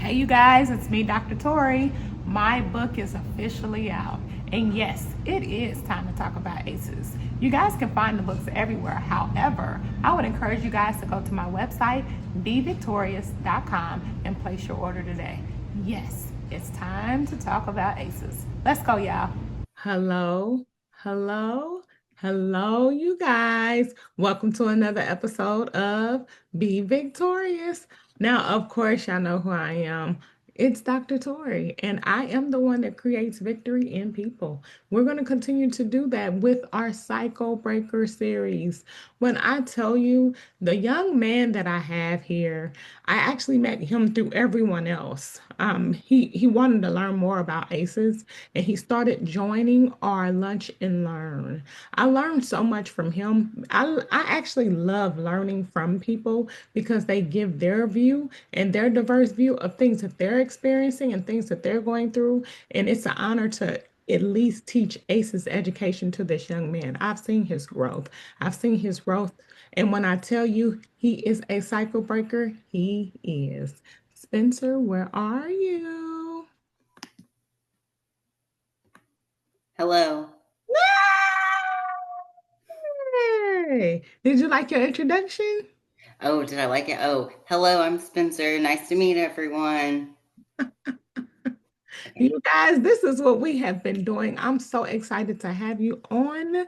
Hey, you guys, it's me, Dr. Torie. My book is officially out. And yes, it is time to talk about ACEs. You guys can find the books everywhere. However, I would encourage you guys to go to my website, Be VicTORIEus.com, and place your order today. Yes, it's time to talk about ACEs. Let's go, y'all. Hello, hello, hello, you guys. Welcome to another episode of Be Victorious. Now, of course, y'all know who I am. It's Dr. Torie, and I am the one that creates victory in people. We're going to continue to do that with our Cycle Breaker series. When I tell you the young man that I have here, I actually met him through everyone else. He wanted to learn more about ACEs, and he started joining our Lunch and Learn. I learned so much from him. I actually love learning from people because they give their view and their diverse view of things that they're experiencing and things that they're going through. And it's an honor to at least teach ACEs education to this young man. I've seen his growth. I've seen his growth. And when I tell you he is a cycle breaker, he is. Spencer, where are you? Hello. Hey, did you like your introduction? Oh, did I like it? Oh, hello, I'm Spencer. Nice to meet everyone. You guys, this is what we have been doing. I'm so excited to have you on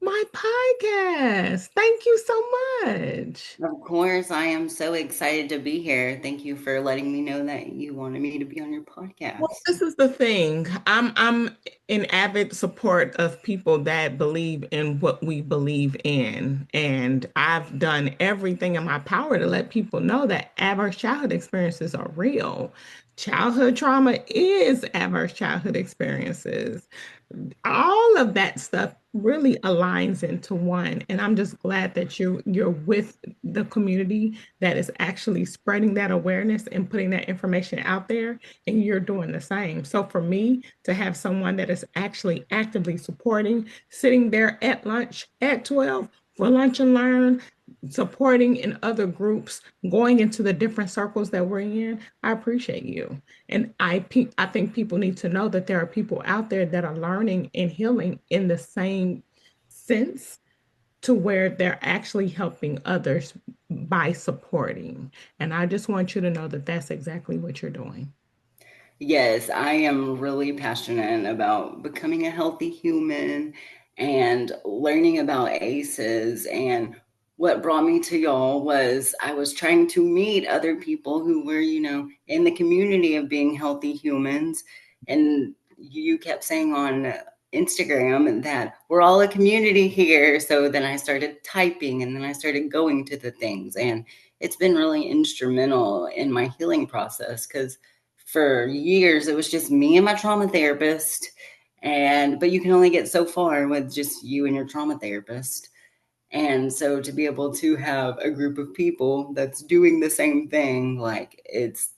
my podcast. Thank you so much. Of course, I am so excited to be here. Thank you for letting me know that you wanted me to be on your Well, podcast. this is the thing. I'm an avid support of people that believe in what we believe in. And I've done everything in my power to let people know that adverse childhood experiences are real. Childhood trauma is adverse childhood experiences. All of that stuff really aligns into one, and I'm just glad that you're with the community that is actually spreading that awareness and putting that information out there, and you're doing the same. So for me to have someone that is actually actively supporting, sitting there at lunch at 12 for lunch and learn, supporting in other groups, going into the different circles that we're in, I appreciate you. And I think people need to know that there are people out there that are learning and healing in the same sense, to where they're actually helping others by supporting. And I just want you to know that that's exactly what you're doing. Yes, I am really passionate about becoming a healthy human and learning about ACEs. And what brought me to y'all was I was trying to meet other people who were, in the community of being healthy humans. And you kept saying on Instagram that we're all a community here. So then I started typing and then I started going to the things. And it's been really instrumental in my healing process because for years it was just me and my trauma therapist, and but you can only get so far with just you and your trauma therapist. And so to be able to have a group of people that's doing the same thing, like it's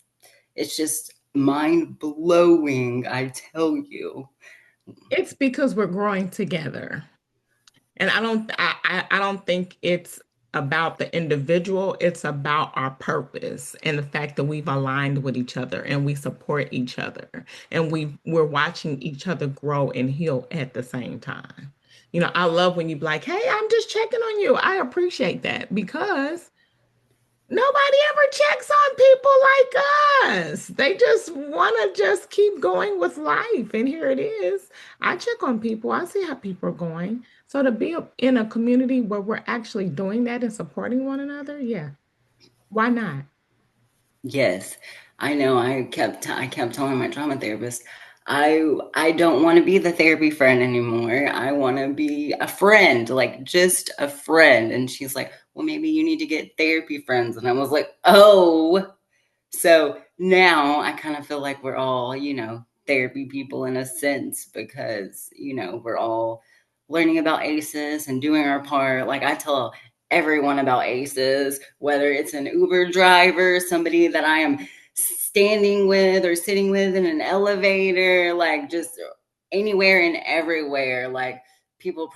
just mind blowing, I tell you. It's because we're growing together. And I don't think it's about the individual, it's about our purpose and the fact that we've aligned with each other and we support each other and we're watching each other grow and heal at the same time. You know, I love when you be like, "Hey, I'm just checking on you." I appreciate that because nobody ever checks on people like us. They just want to just keep going with life. And here it is. I check on people. I see how people are going. So to be in a community where we're actually doing that and supporting one another, yeah, why not? Yes, I know. I kept telling my trauma therapist, I don't want to be the therapy friend anymore. I want to be a friend, like just a friend. And she's like, "Well, maybe you need to get therapy friends." And I was like, "Oh." So now I kind of feel like we're all, therapy people in a sense because, we're all learning about ACEs and doing our part. Like I tell everyone about ACEs, whether it's an Uber driver, somebody that I am standing with or sitting with in an elevator, like just anywhere and everywhere. Like people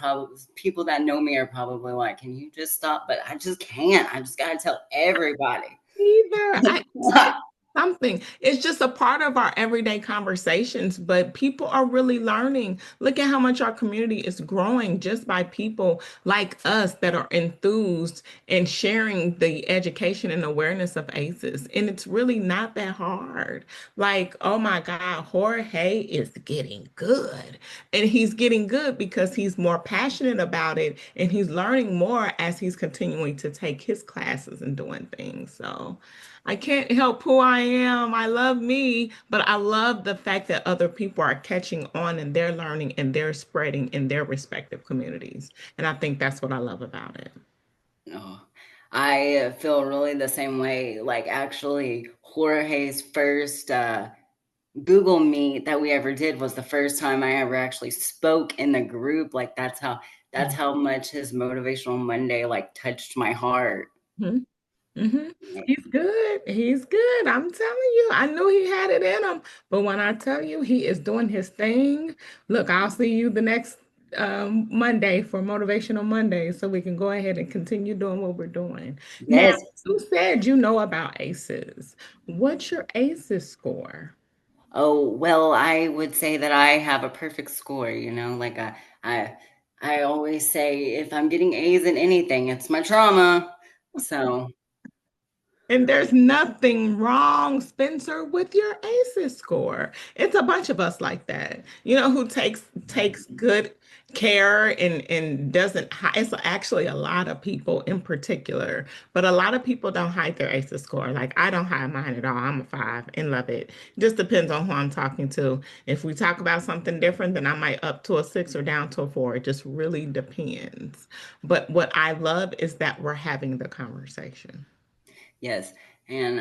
that know me are probably like, "Can you just stop?" But I just can't. I just gotta tell everybody. Either. something. It's just a part of our everyday conversations, but people are really learning. Look at how much our community is growing just by people like us that are enthused and sharing the education and awareness of ACEs. And it's really not that hard. Like, oh my God, Jorge is getting good. And he's getting good because he's more passionate about it and he's learning more as he's continuing to take his classes and doing things. So, I can't help who I am. I love me, but I love the fact that other people are catching on and they're learning and they're spreading in their respective communities. And I think that's what I love about it. Oh, I feel really the same way. Like, actually, Jorge's first Google Meet that we ever did was the first time I ever actually spoke in the group. Like, that's how much his motivational Monday like touched my heart. Mhm. Hmm. He's good. He's good. I'm telling you, I knew he had it in him. But when I tell you he is doing his thing, look, I'll see you the next Monday for Motivational Monday so we can go ahead and continue doing what we're doing. Now, Yes. you said you know about ACEs. What's your ACEs score? Oh, well, I would say that I have a perfect score, like I I always say if I'm getting A's in anything, it's my trauma. So, And there's nothing wrong, Spencer, with your ACEs score. It's a bunch of us like that, who takes good care and doesn't hide. It's actually a lot of people in particular, but a lot of people don't hide their ACEs score. Like I don't hide mine at all. I'm a 5 and love it. Just depends on who I'm talking to. If we talk about something different, then I might up to a 6 or down to a 4. It just really depends. But what I love is that we're having the conversation. yes. And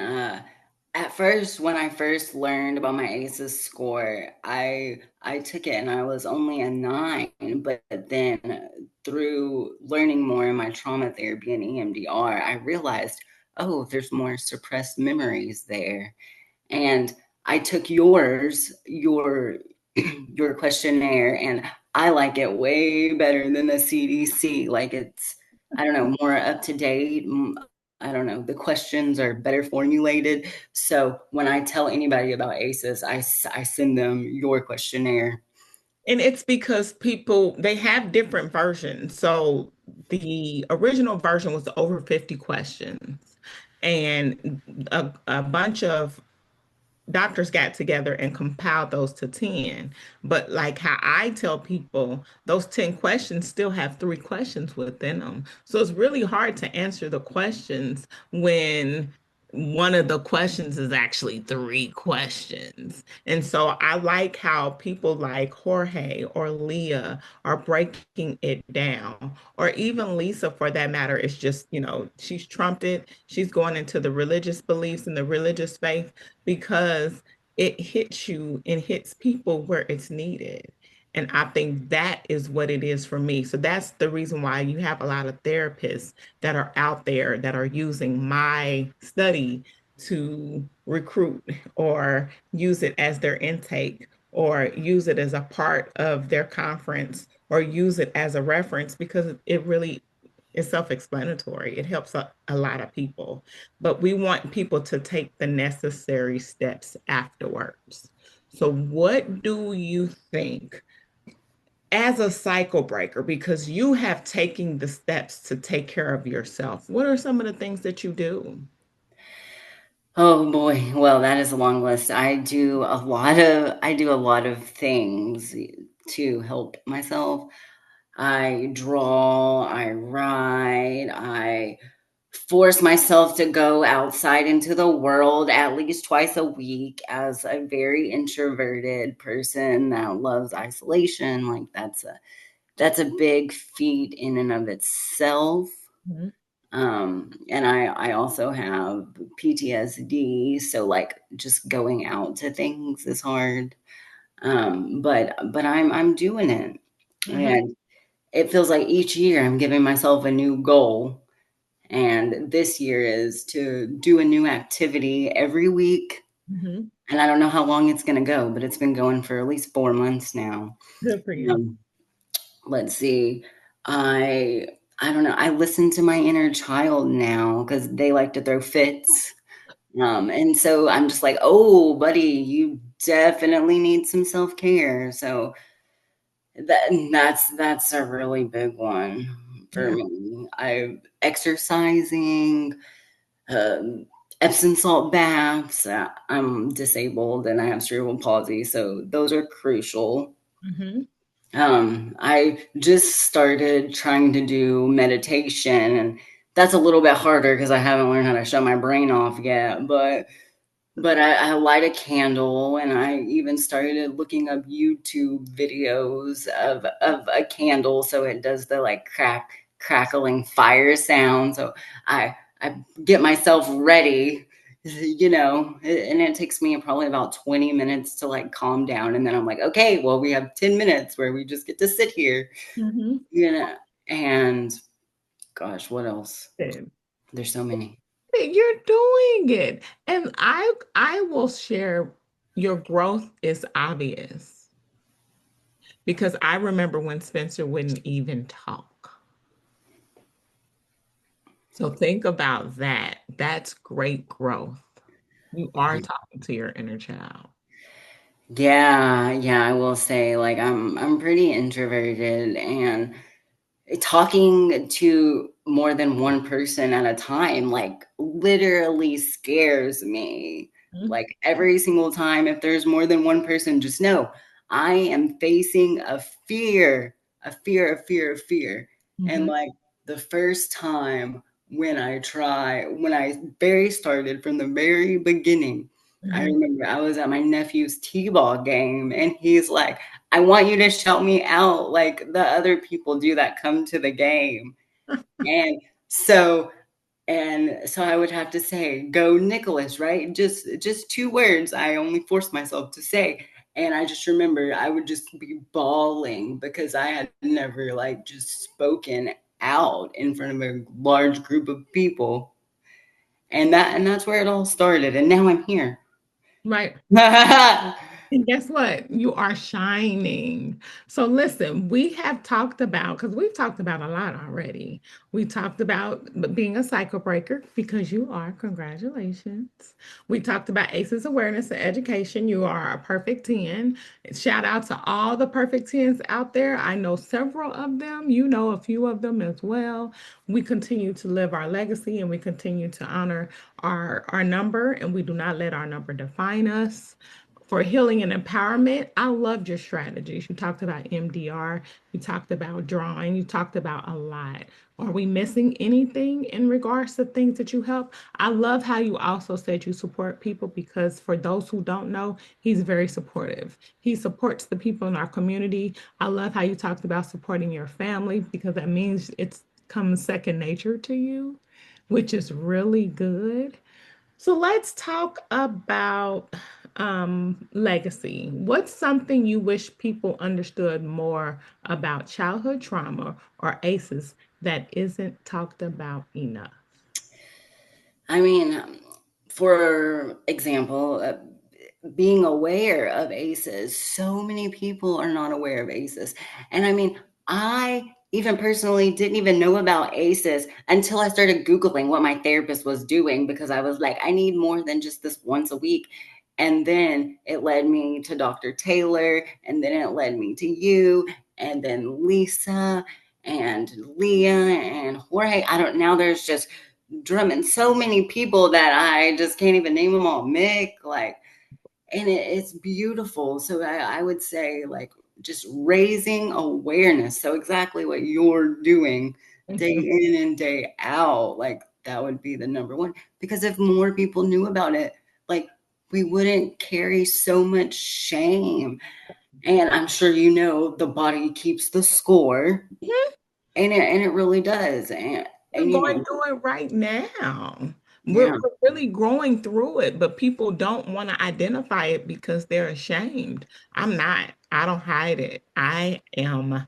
at first, when I first learned about my ACEs score, I took it and I was only a 9. But then through learning more in my trauma therapy and EMDR, I realized, oh, there's more suppressed memories there. And I took your questionnaire, and I like it way better than the CDC. Like it's, I don't know, more up to date. I don't know. The questions are better formulated. So when I tell anybody about ACEs, I send them your questionnaire. And it's because people they have different versions. So the original version was over 50 questions, and a bunch of doctors got together and compiled those to 10. But like how I tell people, those 10 questions still have 3 questions within them. So it's really hard to answer the questions when one of the questions is actually 3 questions. And so I like how people like Jorge or Leah are breaking it down, or even Lisa for that matter, is just, she's trumped it. She's going into the religious beliefs and the religious faith because it hits you and hits people where it's needed. And I think that is what it is for me. So that's the reason why you have a lot of therapists that are out there that are using my study to recruit or use it as their intake or use it as a part of their conference or use it as a reference because it really is self-explanatory. It helps a lot of people, but we want people to take the necessary steps afterwards. So, what do you think as a cycle breaker, because you have taken the steps to take care of yourself? What are some of the things that you do? Oh boy, well, that is a long list. I do a lot of things to help myself. I draw, I write, I force myself to go outside into the world at least twice a week as a very introverted person that loves isolation. Like that's a big feat in and of itself. Mhm. And I also have PTSD, so like just going out to things is hard. But I'm doing it. Mhm. And it feels like each year I'm giving myself a new goal. And this year is to do a new activity every week. Mhm. And I don't know how long it's going to go, but it's been going for at least 4 months now. Good for you. Um, let's see. I don't know. I listen to my inner child now because they like to throw fits. And so I'm just like, oh, buddy, you definitely need some self care. So that's a really big one for Yeah. me. I exercising, um, Epsom salt baths. I'm disabled and I have cerebral palsy, so those are crucial. Mm-hmm. I just started trying to do meditation, and that's a little bit harder because I haven't learned how to shut my brain off yet. But I light a candle, and I even started looking up YouTube videos of a candle, so it does the like crackling fire sound. So I get myself ready, and it takes me probably about 20 minutes to like calm down, and then I'm like, okay, well, we have 10 minutes where we just get to sit here, Mm-hmm. you know. And gosh, what else? There's so many. You're doing it. And I will share, your growth is obvious because I remember when Spencer wouldn't even talk. So think about that. That's great growth. You are talking to your inner child. Yeah, yeah, I will say, like, I'm pretty introverted, and talking to more than one person at a time, like, literally scares me. Mhm. Like, every single time, if there's more than one person, just know I am facing a fear, a fear, a fear, a fear. And Mhm. like the first time when I very started from the very beginning, I Mhm. remember I was at my nephew's T-ball game, and he's like, I want you to shout me out like the other people do that come to the game. And so so I would have to say, "Go Nicholas," right? Just two words I only forced myself to say. And I just remember I would just be bawling because I had never like just spoken out in front of a large group of people. And that's where it all started. And now I'm here. Right. And guess what? You are shining. So listen, we have talked about, because we've talked about a lot already. We talked about being a cycle breaker because you are. Congratulations. We talked about ACEs awareness and education. You are a perfect 10. Shout out to all the perfect 10s out there. I know several of them. You know a few of them as well. We continue to live our legacy and we continue to honor our number, and we do not let our number define us. For healing and empowerment, I loved your strategies. You talked about MDR, you talked about drawing, you talked about a lot. Are we missing anything in regards to things that you help? I love how you also said you support people because for those who don't know, he's very supportive. He supports the people in our community. I love how you talked about supporting your family because that means it's comes second nature to you, which is really good. So let's talk about legacy. What's something you wish people understood more about childhood trauma or ACEs that isn't talked about enough? I mean, for example, being aware of ACEs, so many people are not aware of ACEs. And I mean, I even personally didn't even know about ACEs until I started Googling what my therapist was doing because I was like, I need more than just this once a week. And then it led me to Dr. Taylor, and then it led me to you, and then Lisa, and Leah, and Jorge. I don't, now there's just drumming so many people that I just can't even name them all. Mick, like, and it's beautiful. So I would say, like, just raising awareness. So exactly what you're doing day Mhm. in and day out, like that would be the number one. Because if more people knew about it, like we wouldn't carry so much shame. And I'm sure you know the body keeps the score, and it really does. We're And going through it right now. We're, yeah. we're really growing through it, but people don't want to identify it because they're ashamed. I'm not. I don't hide it. I am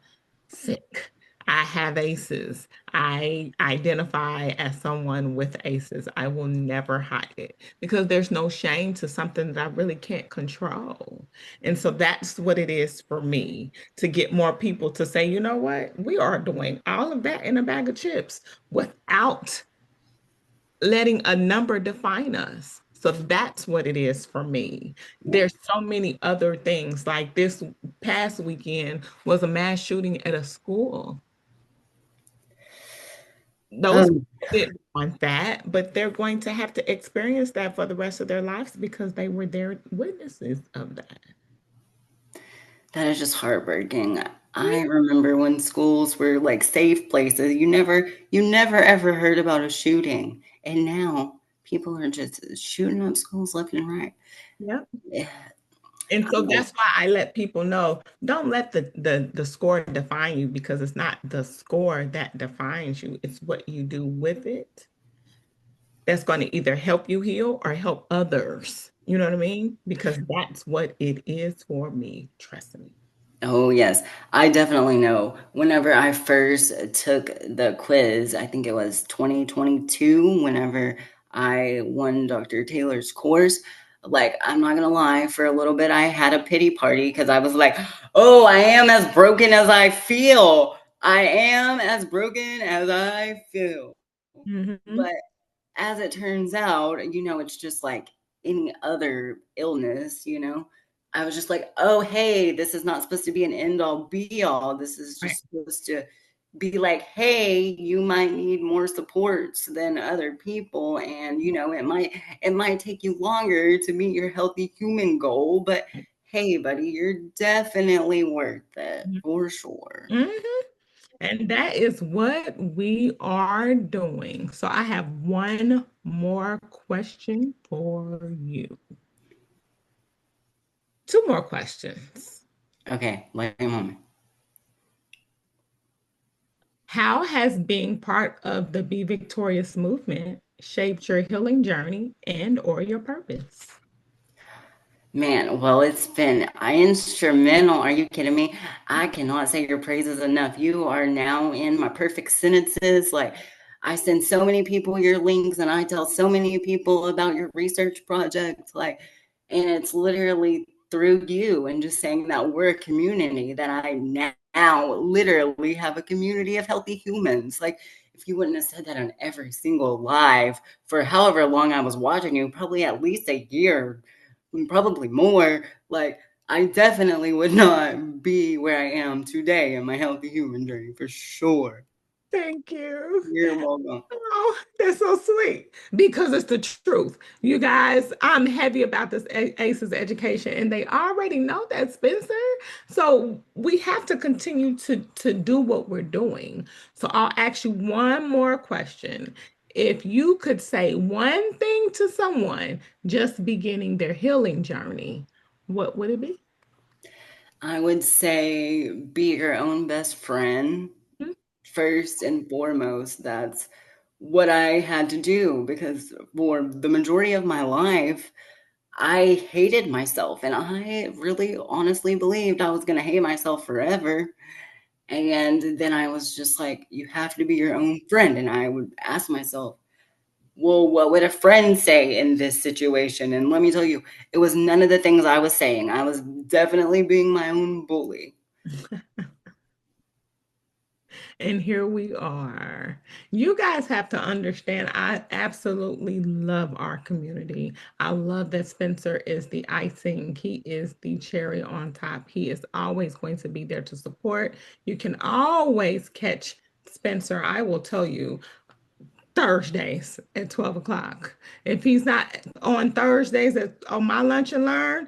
sick. I have ACEs. I identify as someone with ACEs. I will never hide it because there's no shame to something that I really can't control. And so that's what it is for me to get more people to say, you know what? We are doing all of that in a bag of chips without letting a number define us. So that's what it is for me. There's so many other things. Like this past weekend was a mass shooting at a school. Those Um, people didn't want that, but they're going to have to experience that for the rest of their lives because they were there witnesses of that. that is just heartbreaking. I remember when schools were like safe places. You never ever heard about a shooting. And now people are just shooting up schools left and right. Yeah. Yeah. And so that's why I let people know, don't let the score define you because it's not the score that defines you. It's what you do with it that's going to either help you heal or help others. You know what I mean? Because that's what it is for me. Trust me. Oh, yes. I definitely know. Whenever I first took the quiz, I think it was 2022, whenever I won Dr. Taylor's course, like, I'm not gonna lie, for a little bit, I had a pity party because I was like, oh, I am as broken as I feel. I am as broken as I feel. Hmm. But as it turns out, it's just like any other illness. I was just like, oh, hey, this is not supposed to be an end all be all. This is Right. just supposed to be like, hey, you might need more supports than other people. And, it might take you longer to meet your healthy human goal, but hey, buddy, you're definitely worth it for sure. Hmm. And that is what we are doing. So I have one more question for you. Two more questions. Okay, like a moment. How has being part of the Be Victorious movement shaped your healing journey and or your purpose? Man, well, it's been instrumental. Are you kidding me? I cannot say your praises enough. You are now in my perfect sentences. Like, I send so many people your links and I tell so many people about your research project. Like, and it's literally through you and just saying that we're a community that I now literally have a community of healthy humans. Like, if you wouldn't have said that on every single live for however long I was watching you, probably at least a year, probably more. Like, I definitely would not be where I am today in my healthy human journey for sure. Thank you. You're welcome. Oh, that's so sweet because it's the truth. You guys, I'm heavy about this ACEs education, and they already know that, Spencer. So we have to continue to do what we're doing. So I'll ask you one more question. If you could say one thing to someone just beginning their healing journey, what would it be? I would say be your own best friend first and foremost. That's what I had to do because for the majority of my life, I hated myself and I really honestly believed I was going to hate myself forever. And then I was just like, you have to be your own friend. And I would ask myself, well, what would a friend say in this situation? And let me tell you, it was none of the things I was saying. I was definitely being my own bully. And here we are. You guys have to understand, I absolutely love our community. I love that Spencer is the icing, he is the cherry on top. He is always going to be there to support. You can always catch Spencer, I will tell you, Thursdays at 12 o'clock. If he's not on Thursdays on my lunch and learn,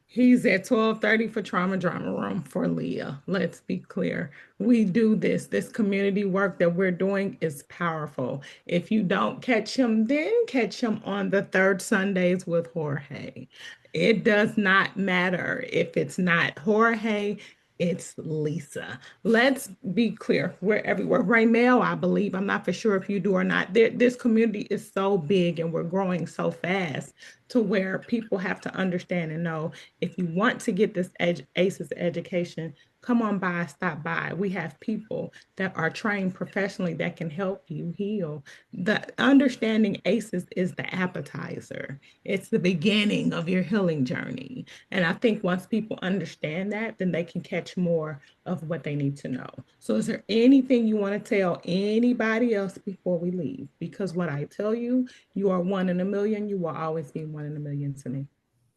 he's at 12:30 for Trauma Drama Room for Leah. Let's be clear. We do this. This community work that we're doing is powerful. If you don't catch him, then catch him on the third Sundays with Jorge. It does not matter if it's not Jorge, it's Lisa. Let's be clear. We're everywhere. Raymel, I believe. I'm not for sure if you do or not. This community is so big and we're growing so fast to where people have to understand and know if you want to get this ACEs education, come on by, stop by. We have people that are trained professionally that can help you heal. The understanding ACEs is the appetizer. It's the beginning of your healing journey. And I think once people understand that, then they can catch more of what they need to know. So is there anything you want to tell anybody else before we leave? Because what I tell you, you are one in a million. You will always be one in a million to me.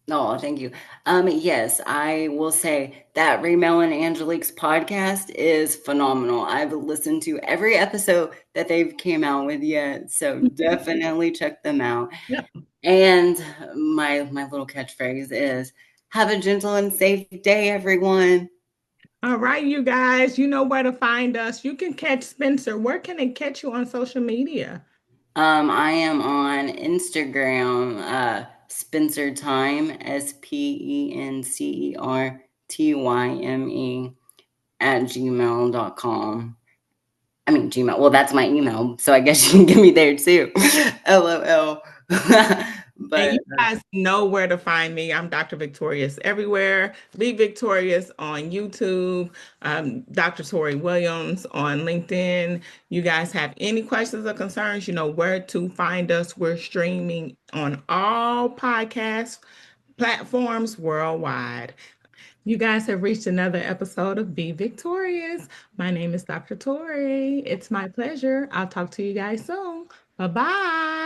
Oh, thank you. Yes, I will say that Raymel and Angelique's podcast is phenomenal. I've listened to every episode that they've came out with yet, so definitely check them out. Yep. And my little catchphrase is have a gentle and safe day, everyone. All right, you guys, you know where to find us. You can catch Spencer. Where can they catch you on social media? I am on Instagram, Spencer Time, SPENCERTYME @gmail.com. I mean, Gmail. Well, that's my email, so I guess you can get me there too. LOL. And But you guys know where to find me. I'm Dr. Victorious everywhere. Be Victorious on YouTube. Dr. Torie Williams on LinkedIn. You guys have any questions or concerns, you know where to find us. We're streaming on all podcast platforms worldwide. You guys have reached another episode of Be Victorious. My name is Dr. Torie. It's my pleasure. I'll talk to you guys soon. Bye bye.